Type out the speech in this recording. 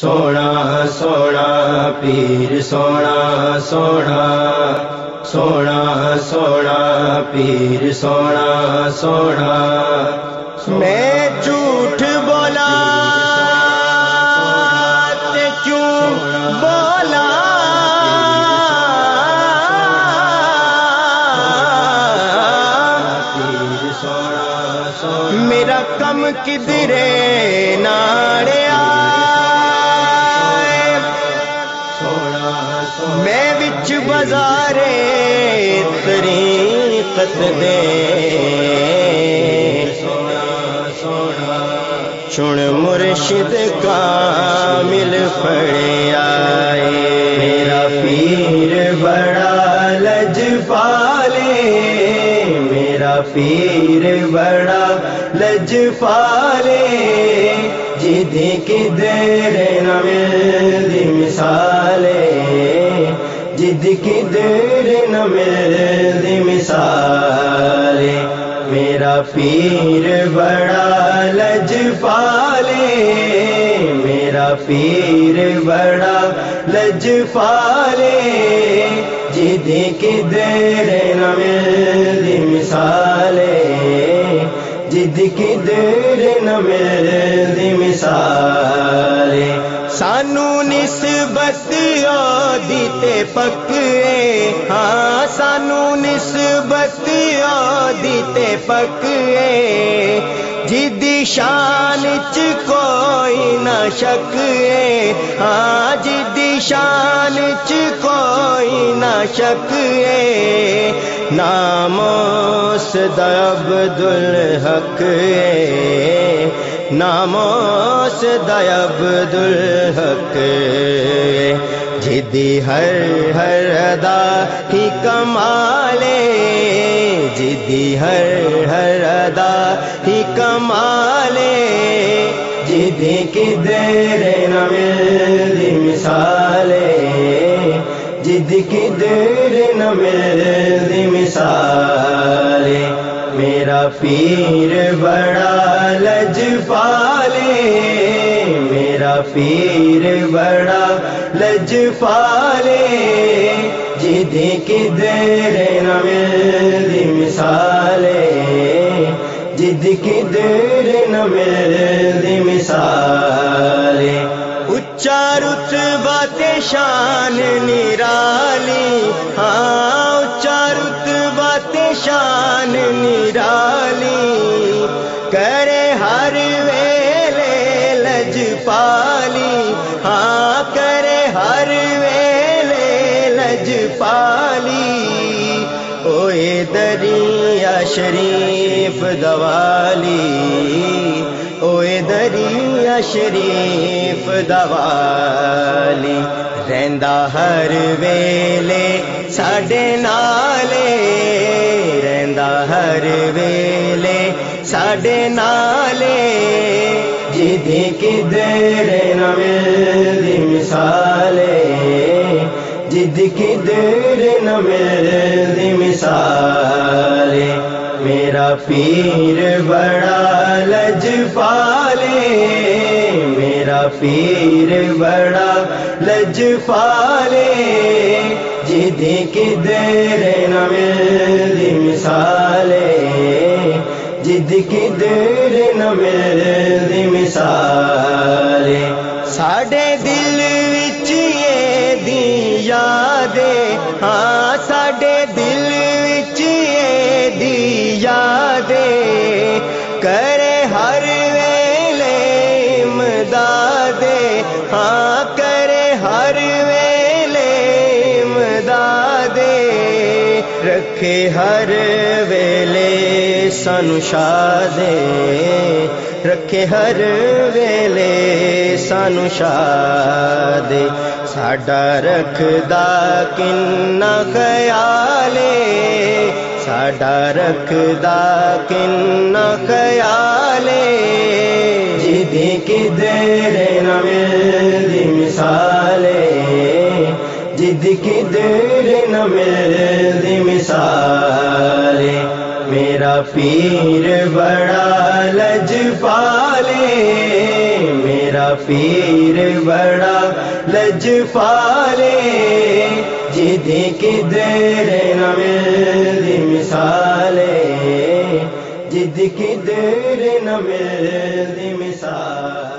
سونا سونا پیر سونا سونا سونا سونا پیر سونا سونا میں جھوٹ بولا تے کیوں بولا میرا کم کدرے ناڑے آئے میں وچ بازارے طریقت دے چن مرشد کامل پڑے آئے میرا پیر بڑا لجپالے میرا پیر بڑا لجپالے جدی کدھر نہ ملدی مثالے جدی کدھر نہ ملدی مثالے میرا پیر بڑا لجپالے میرا پیر بڑا لجپالے جدی کدھر نہ ملدی مثالے جدی کدھر نہ ملدی مثالے سانو نسبت دی تے پکے ہاں سانو نسبت دی تے پکے جدی شان چ کوئی نہ شک ہے ہاں جدی شان چ کوئی نہ شک ہے نام اس دا عبدالحق ہے نام اس دا عبدالحق ہے جدی ہر ادا ہی کمالے جدی ہر ادا ہی کمالے جدی کدھر نہ ملدی مثالے جدی کدھر نہ ملدی مثالے میرا پیر بڑا لجپالے میرا پیر بڑا لجپالے جدی کدھر نہ ملدی مثالے جدی کدھر نہ ملدی مثالے اچا رتبہ تے شان نرالی ہاں اچا رتبہ تے شان نرالی کرے ہر ویلے لجپالی ہاں کرے ہر ویلے لجپالی اوے دریا شریف دوالی اوے دریا شریف دوالی رہندا ہر ویلے ساڈے نالے رہندا ہر ویلے ساڈے نالے جدی کدھر نہ ملدی مثالے جدی کدھر نہ ملدی مثالے میرا پیر بڑا لجپالے میرا پیر بڑا لجپالے جدی کدھر نہ ملدی مثالے جدی کدھر نہ ملدی مثالے ساڈے دل وچ دی یادے ہاں ساڈے دل وچ دی یادے کرے ہر ویلے امدادے ہاں کرے ہر ویلے امدادے رکھے ہر ویلے سانو شادے رکھے ہر ویلے سانو شادے ساڈا رکھدا کنا خیالے ساڈا رکھدا کنا خیالے جدی کدھر نہ ملدی مثالے جدی کدھر نہ ملدی مثالے میرا پیر بڑا لجپالے میرا پیر بڑا لجپالے جدی کدھر نہ ملدی مثالے جدی کدھر نہ ملدی مثال